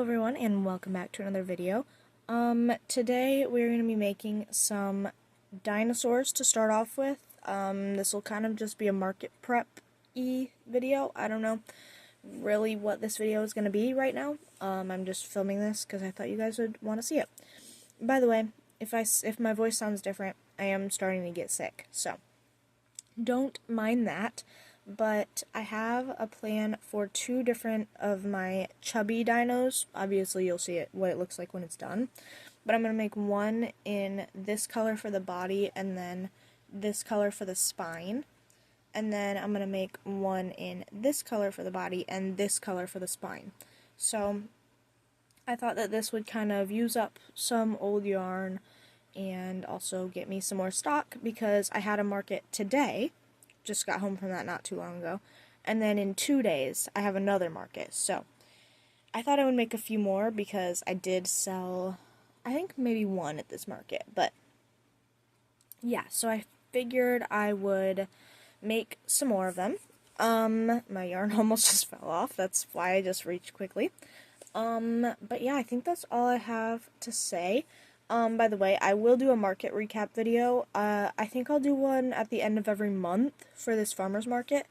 everyone, and welcome back to another video. Today we're going to be making some dinosaurs to start off with. This will kind of just be a market prep-y video. I don't know really what this video is going to be right now. I'm just filming this because I thought you guys would want to see it. By the way, if my voice sounds different, I am starting to get sick, so don't mind that. But I have a plan for two different of my chubby dinos. Obviously, you'll see what it looks like when it's done. But I'm going to make one in this color for the body, and then this color for the spine. And then I'm going to make one in this color for the body, and this color for the spine. So, I thought that this would kind of use up some old yarn, and also get me some more stock, because I had a market today. Just got home from that not too long ago, and then in 2 days I have another market, so I thought I would make a few more because I did sell, I think maybe one at this market, but yeah, so I figured I would make some more of them. My yarn almost just fell off, that's why I just reached quickly. But yeah, I think that's all I have to say. By the way, I will do a market recap video. I think I'll do one at the end of every month for this farmer's market,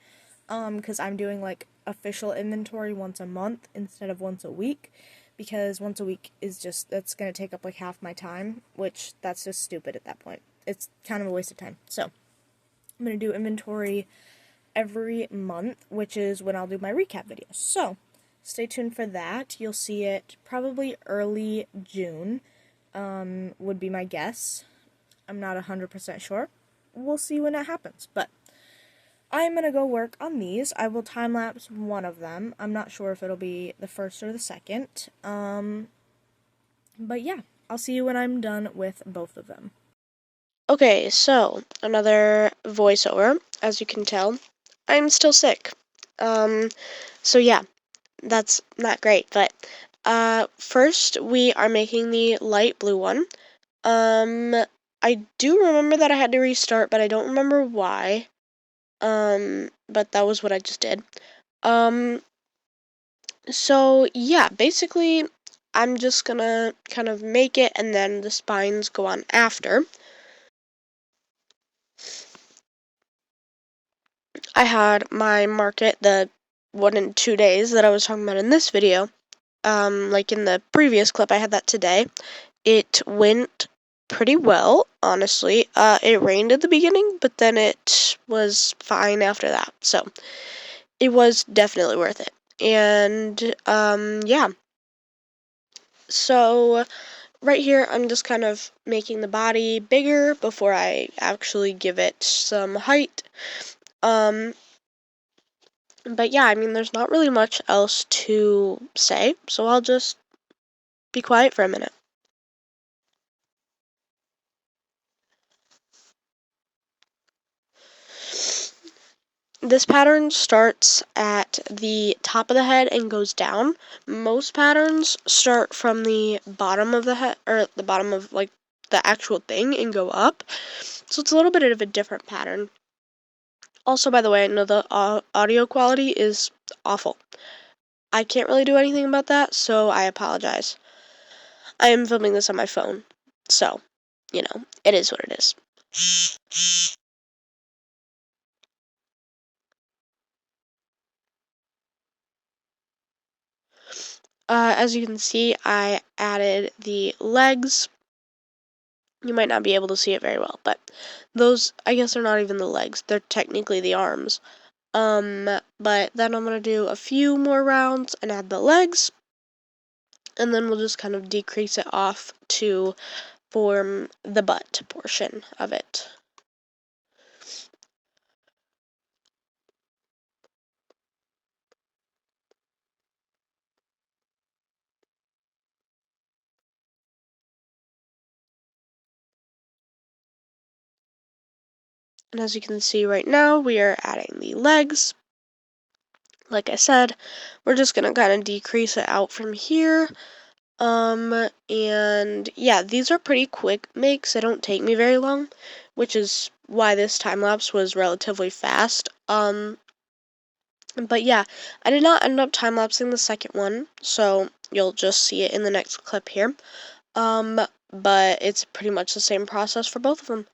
because I'm doing, like, official inventory once a month instead of once a week, because once a week is just, that's gonna take up, like, half my time, which, that's just stupid at that point. It's kind of a waste of time. So, I'm gonna do inventory every month, which is when I'll do my recap video. So, stay tuned for that. You'll see it probably early June. Would be my guess. I'm not 100% sure. We'll see when it happens, but I'm gonna go work on these. I will time-lapse one of them. I'm not sure if it'll be the first or the second. But yeah, I'll see you when I'm done with both of them. Okay, so another voiceover. As you can tell, I'm still sick. So yeah, that's not great, but first we are making the light blue one. I do remember that I had to restart, but I don't remember why. But that was what I just did. So yeah, basically I'm just gonna kind of make it, and then the spines go on after. I had my market, the 1 in 2 days that I was talking about in this video. Like in the previous clip, I had that today. It went pretty well, honestly. It rained at the beginning, but then it was fine after that. So it was definitely worth it. And yeah. So right here, I'm just kind of making the body bigger before I actually give it some height. But yeah, I mean, there's not really much else to say, so I'll just be quiet for a minute. This pattern starts at the top of the head and goes down. Most patterns start from the bottom of the head, or the bottom of, like, the actual thing, and go up. So it's a little bit of a different pattern. Also, by the way, I know the audio quality is awful. I can't really do anything about that, so I apologize. I am filming this on my phone, so, you know, it is what it is. As you can see, I added the legs. You might not be able to see it very well, but those, I guess, are not even the legs. They're technically the arms. But then I'm going to do a few more rounds and add the legs. And then we'll just kind of decrease it off to form the butt portion of it. And as you can see right now, we are adding the legs. Like I said, we're just going to kind of decrease it out from here. And yeah, these are pretty quick makes. They don't take me very long, which is why this time lapse was relatively fast. But yeah, I did not end up time lapsing the second one, so you'll just see it in the next clip here. But it's pretty much the same process for both of them.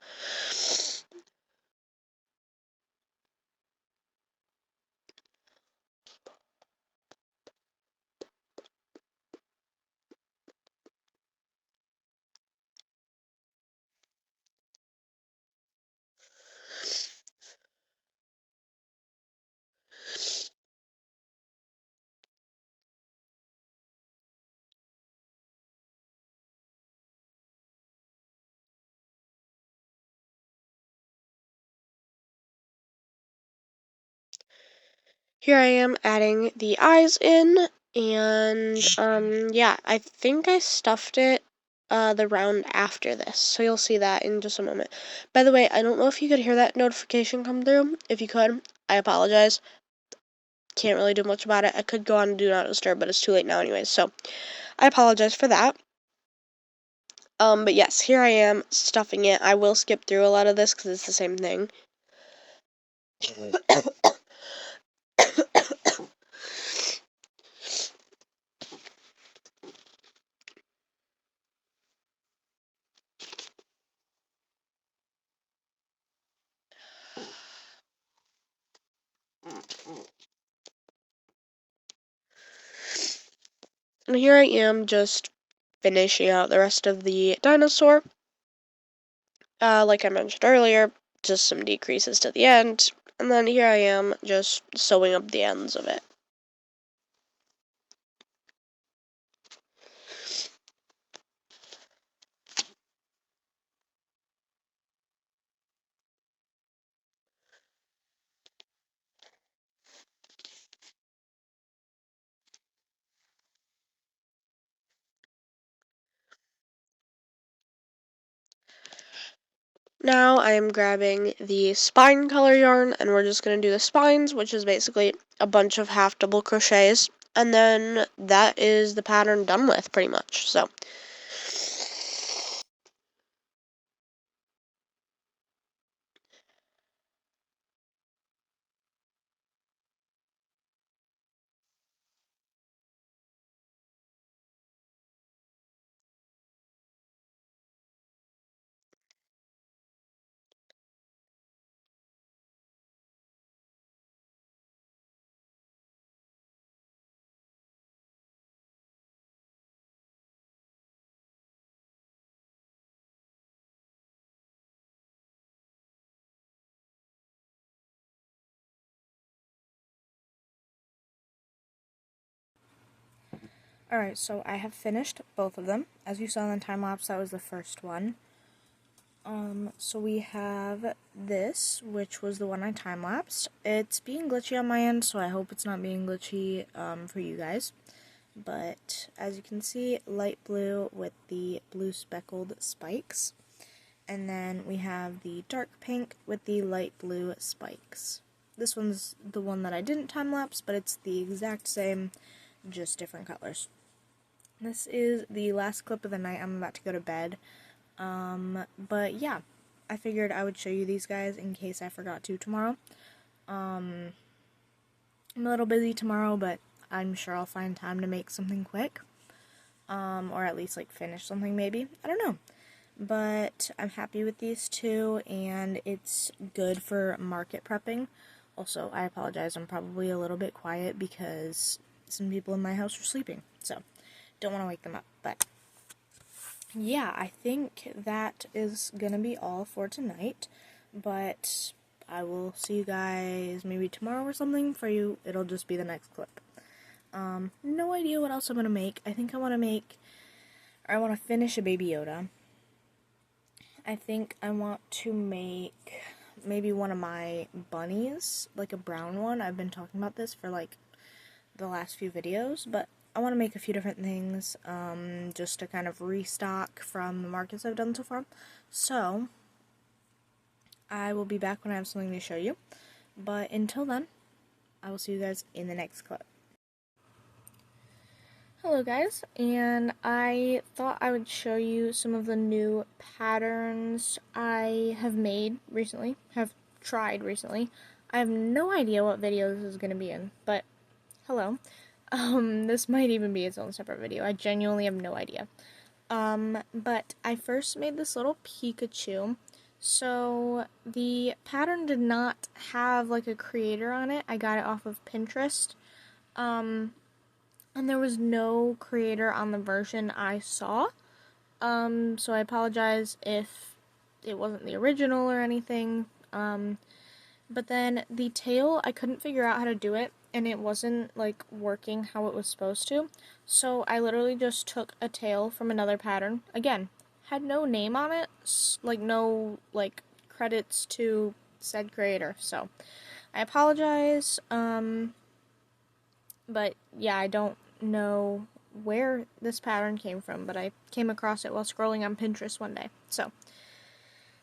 Here I am adding the eyes in, and yeah, I think I stuffed it the round after this, so you'll see that in just a moment. By the way, I don't know if you could hear that notification come through. If you could, I apologize. Can't really do much about it. I could go on Do Not Disturb, but it's too late now anyways, so I apologize for that. But yes, here I am stuffing it. I will skip through a lot of this because it's the same thing. And here I am just finishing out the rest of the dinosaur. Like I mentioned earlier, just some decreases to the end. And then here I am just sewing up the ends of it. Now I am grabbing the spine color yarn, and we're just going to do the spines, which is basically a bunch of half double crochets. And then that is the pattern done with, pretty much. So Alright, so I have finished both of them. As you saw in the time lapse, that was the first one. So we have this, which was the one I time lapsed. It's being glitchy on my end, so I hope it's not being glitchy for you guys. But as you can see, light blue with the blue speckled spikes. And then we have the dark pink with the light blue spikes. This one's the one that I didn't time lapse, but it's the exact same, just different colors. This is the last clip of the night. I'm about to go to bed. But yeah, I figured I would show you these guys in case I forgot to tomorrow. I'm a little busy tomorrow, but I'm sure I'll find time to make something quick. Or at least like finish something maybe. I don't know. But I'm happy with these two, and it's good for market prepping. Also, I apologize, I'm probably a little bit quiet because some people in my house are sleeping, so don't want to wake them up. But yeah, I think that is gonna be all for tonight, but I will see you guys maybe tomorrow or something. For you, it'll just be the next clip. No idea what else I'm gonna make. I think I want to finish a Baby Yoda. I think I want to make maybe one of my bunnies, like a brown one. I've been talking about this for like the last few videos, but I want to make a few different things just to kind of restock from the markets I've done so far. So I will be back when I have something to show you, but until then, I will see you guys in the next clip. Hello guys, and I thought I would show you some of the new patterns I have made recently, have tried recently. I have no idea what video this is going to be in, but hello. This might even be its own separate video. I genuinely have no idea. But I first made this little Pikachu. So the pattern did not have like a creator on it. I got it off of Pinterest. And there was no creator on the version I saw. So I apologize if it wasn't the original or anything. But then the tail, I couldn't figure out how to do it, and it wasn't like working how it was supposed to. So I literally just took a tail from another pattern. Again, had no name on it, like no like credits to said creator. So I apologize. But yeah, I don't know where this pattern came from, but I came across it while scrolling on Pinterest one day. So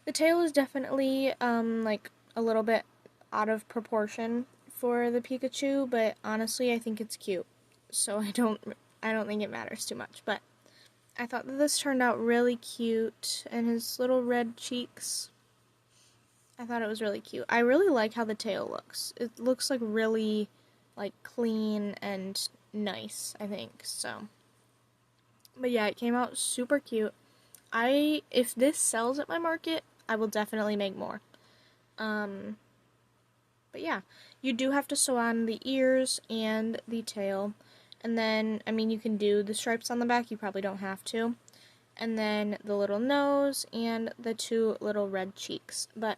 the tail is definitely like a little bit out of proportion for the Pikachu, but honestly I think it's cute. So I don't think it matters too much, but I thought that this turned out really cute, and his little red cheeks, I thought it was really cute. I really like how the tail looks. It looks like really like clean and nice, I think. So but yeah, it came out super cute. If this sells at my market, I will definitely make more. But yeah, you do have to sew on the ears and the tail. And then, I mean, you can do the stripes on the back, you probably don't have to. And then the little nose and the two little red cheeks. But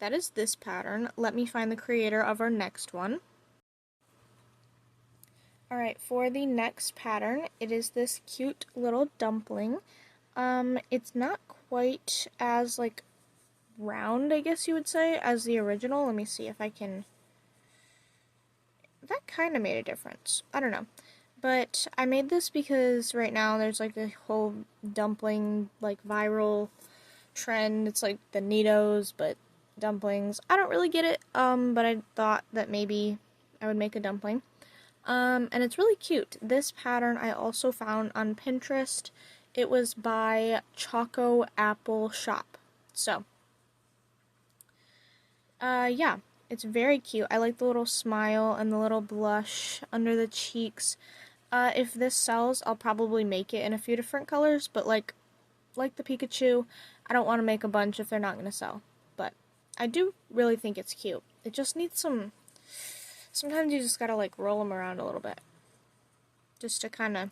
that is this pattern. Let me find the creator of our next one. Alright, for the next pattern, it is this cute little dumpling. It's not quite as, like, round, I guess you would say, as the original. Let me see if I can... That kind of made a difference. I don't know. But I made this because right now there's, like, a whole dumpling, like, viral trend. It's like the Neatos, but dumplings. I don't really get it, but I thought that maybe I would make a dumpling. And it's really cute. This pattern I also found on Pinterest. It was by Choco Apple Shop. So, yeah, it's very cute. I like the little smile and the little blush under the cheeks. If this sells, I'll probably make it in a few different colors, but like the Pikachu, I don't want to make a bunch if they're not going to sell. But I do really think it's cute. It just needs some... Sometimes you just gotta like roll them around a little bit, just to kind of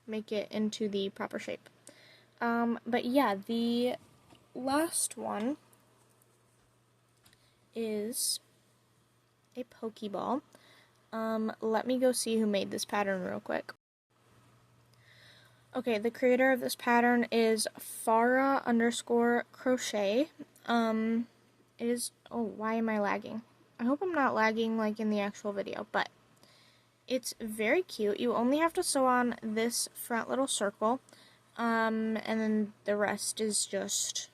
make it into the proper shape. But yeah, the last one is a Pokeball. Let me go see who made this pattern real quick. Okay, the creator of this pattern is Farah_crochet. It is, oh, why am I lagging? I hope I'm not lagging like in the actual video, but it's very cute. You only have to sew on this front little circle, and then the rest is just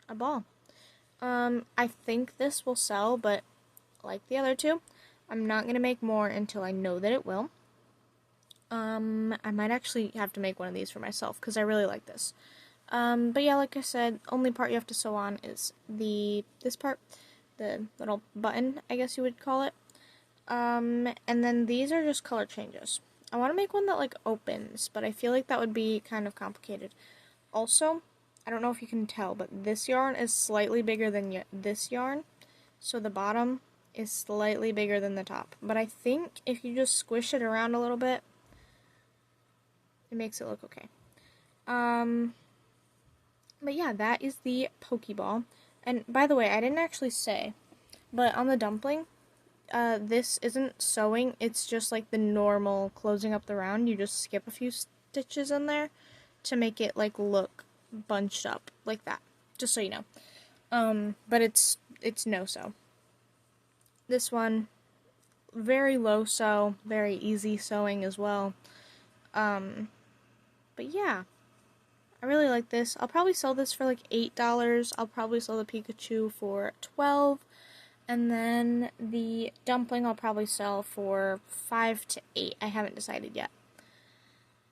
a ball. I think this will sell, but like the other two, I'm not going to make more until I know that it will. I might actually have to make one of these for myself, because I really like this. But yeah, like I said, only part you have to sew on is this part, the little button, I guess you would call it. And then these are just color changes. I want to make one that like opens, but I feel like that would be kind of complicated. Also, I don't know if you can tell, but this yarn is slightly bigger than this yarn, so the bottom is slightly bigger than the top. But I think if you just squish it around a little bit, it makes it look okay. But yeah, that is the Pokeball. And by the way, I didn't actually say, but on the dumpling, this isn't sewing, it's just like the normal closing up the round. You just skip a few stitches in there to make it like look bunched up like that, just so you know. But it's no sew. This one, very low sew, very easy sewing as well. But yeah, I really like this. I'll probably sell this for like $8. I'll probably sell the Pikachu for $12. And then the dumpling I'll probably sell for $5 to $8. I haven't decided yet.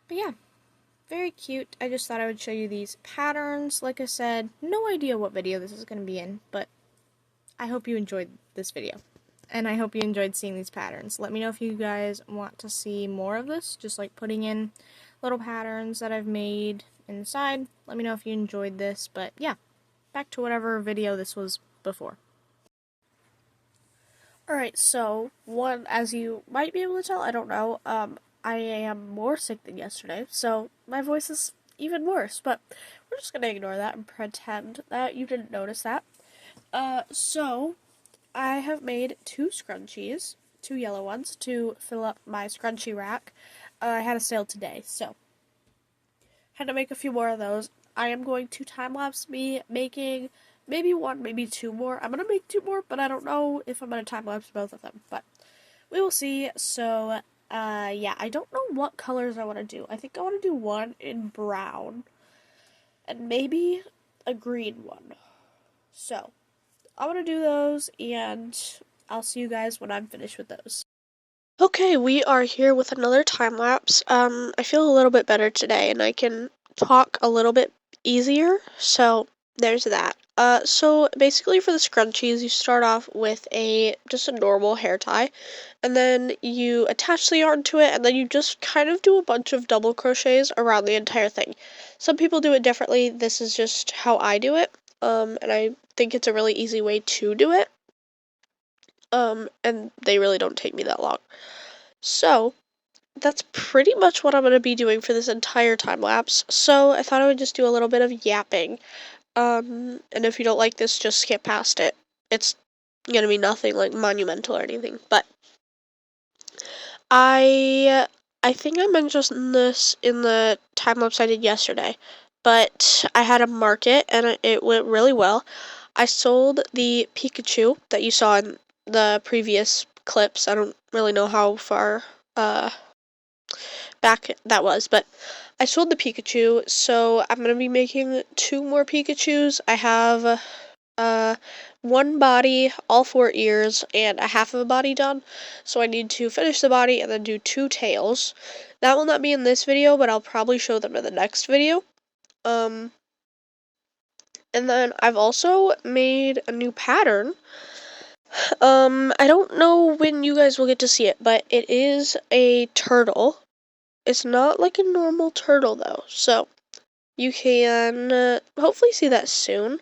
But yeah, very cute. I just thought I would show you these patterns. Like I said, no idea what video this is going to be in, but I hope you enjoyed this video. and I hope you enjoyed seeing these patterns. Let me know if you guys want to see more of this, just like putting in little patterns that I've made inside. Let me know if you enjoyed this, but yeah, back to whatever video this was before. Alright, so, as you might be able to tell, I don't know, I am more sick than yesterday, so my voice is even worse, but we're just gonna ignore that and pretend that you didn't notice that. So, I have made two scrunchies, two yellow ones, to fill up my scrunchie rack. I had a sale today, so had to make a few more of those. I am going to time-lapse me making maybe one, maybe two more. I'm going to make two more, but I don't know if I'm going to time-lapse both of them, but we will see. So, yeah, I don't know what colors I want to do. I think I want to do one in brown and maybe a green one. So, I want to do those, and I'll see you guys when I'm finished with those. Okay, we are here with another time lapse. I feel a little bit better today and I can talk a little bit easier, so there's that. So basically for the scrunchies, you start off with just a normal hair tie, and then you attach the yarn to it, and then you just kind of do a bunch of double crochets around the entire thing. Some people do it differently. This is just how I do it, and I think it's a really easy way to do it. And they really don't take me that long. So, that's pretty much what I'm going to be doing for this entire time lapse. So, I thought I would just do a little bit of yapping. And if you don't like this, just skip past it. It's going to be nothing like monumental or anything. But I I think I mentioned this in the time lapse I did yesterday. But I had a market and it went really well. I sold the Pikachu that you saw in the previous clips. I don't really know how far back that was, but I sold the Pikachu, so I'm gonna be making two more Pikachus. I have one body, all four ears, and a half of a body done. So I need to finish the body and then do two tails. That will not be in this video, but I'll probably show them in the next video. Um, and then I've also made a new pattern. I don't know when you guys will get to see it, but it is a turtle. It's not like a normal turtle though, so you can hopefully see that soon.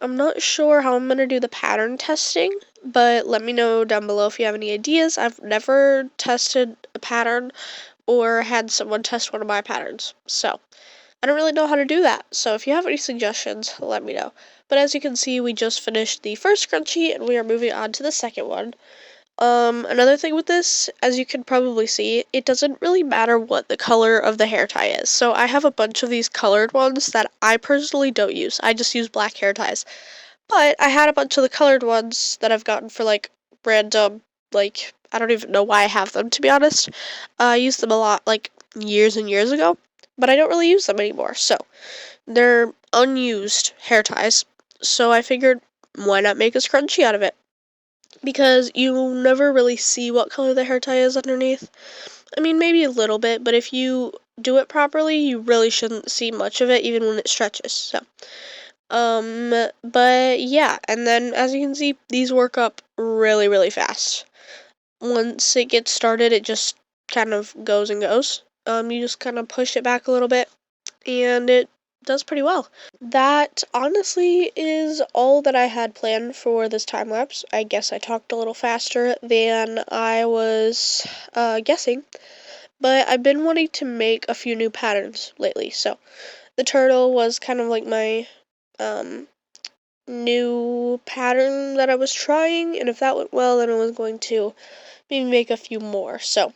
I'm not sure how I'm going to do the pattern testing, but let me know down below if you have any ideas. I've never tested a pattern or had someone test one of my patterns, so I don't really know how to do that. So if you have any suggestions, let me know. But as you can see, we just finished the first scrunchie and we are moving on to the second one. Another thing with this, as you can probably see, it doesn't really matter what the color of the hair tie is. So I have a bunch of these colored ones that I personally don't use. I just use black hair ties. But I had a bunch of the colored ones that I've gotten for like random, like, I don't even know why I have them, to be honest. I used them a lot like years and years ago, but I don't really use them anymore. So they're unused hair ties. So I figured, why not make a scrunchie out of it? Because you never really see what color the hair tie is underneath. I mean, maybe a little bit, but if you do it properly, you really shouldn't see much of it, even when it stretches. So, but yeah, and then as you can see, these work up really, really fast. Once it gets started, it just kind of goes and goes. You just kind of push it back a little bit, and it does pretty well. That honestly is all that I had planned for this time lapse. I guess I talked a little faster than I was guessing, but I've been wanting to make a few new patterns lately. So the turtle was kind of like my new pattern that I was trying, and if that went well, then I was going to maybe make a few more. So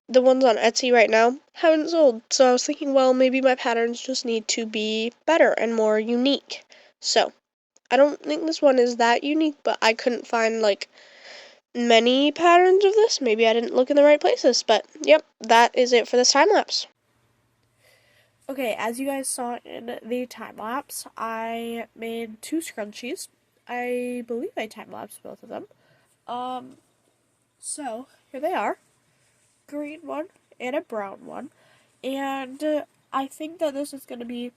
the ones on Etsy right now haven't sold, so I was thinking, well, maybe my patterns just need to be better and more unique. So I don't think this one is that unique, but I couldn't find like many patterns of this. Maybe I didn't look in the right places, but yep, that is it for this time lapse. Okay, as you guys saw in the time lapse, I made two scrunchies. I believe I time lapsed both of them. So here they are, green one and a brown one, and I think that this is gonna be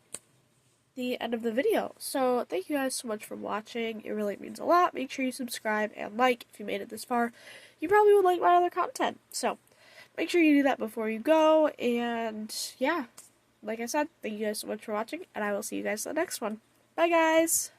the end of the video. So thank you guys so much for watching. It really means a lot. Make sure you subscribe and like if you made it this far. You probably would like my other content. So make sure you do that before you go. And yeah, like I said, thank you guys so much for watching, and I will see you guys in the next one. Bye guys!